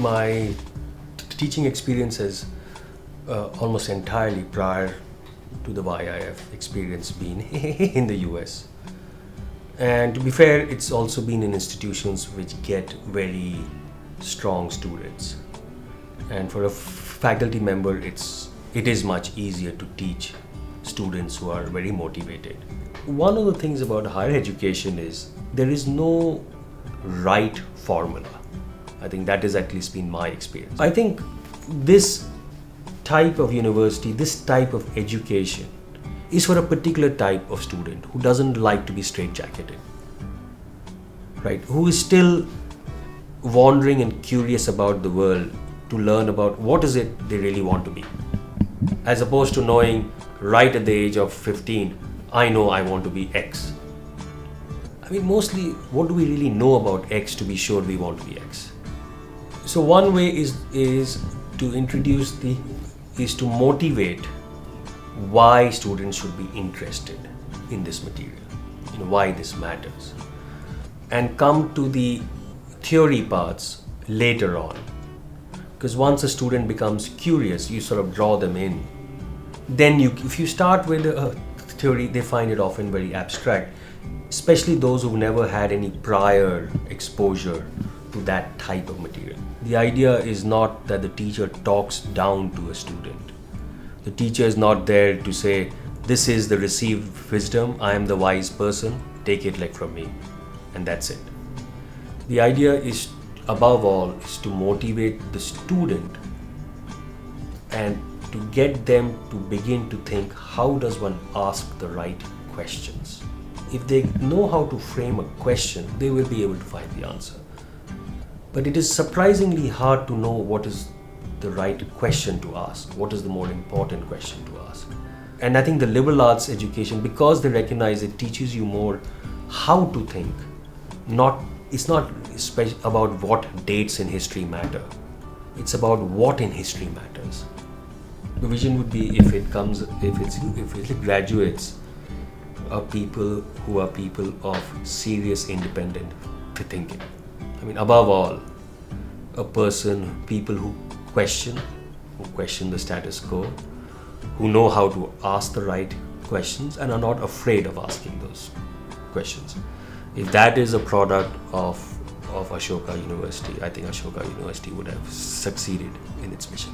my teaching experience is almost entirely prior to the YIF experience been in the US. And to be fair, it's also been in institutions which get very strong students. And for a faculty member, it is much easier to teach students who are very motivated. One of the things about higher education is there is no right formula. I think that has at least been my experience. I think this type of university, this type of education is for a particular type of student who doesn't like to be straitjacketed, right? Who is still wandering and curious about the world to learn about what is it they really want to be. As opposed to knowing right at the age of 15, I know I want to be X. I mean, mostly, what do we really know about X to be sure we want to be X? So one way is to motivate why students should be interested in this material, why this matters, and come to the theory parts later on. Because once a student becomes curious, you sort of draw them in. Then if you start with a theory, they find it often very abstract, especially those who've never had any prior exposure to that type of material. The idea is not that the teacher talks down to a student. The teacher is not there to say, this is the received wisdom, I am the wise person, take it like from me, and that's it. The idea is, above all, is to motivate the student and to get them to begin to think, how does one ask the right questions? If they know how to frame a question, they will be able to find the answer. But it is surprisingly hard to know what is the right question to ask, what is the more important question to ask. And I think the liberal arts education, because they recognize it teaches you more how to think, it's not about what dates in history matter, it's about what in history matters. The vision would be if it graduates are people who are people of serious independent thinking. I mean, above all, people who question the status quo, who know how to ask the right questions and are not afraid of asking those questions. If that is a product of Ashoka University, I think Ashoka University would have succeeded in its mission.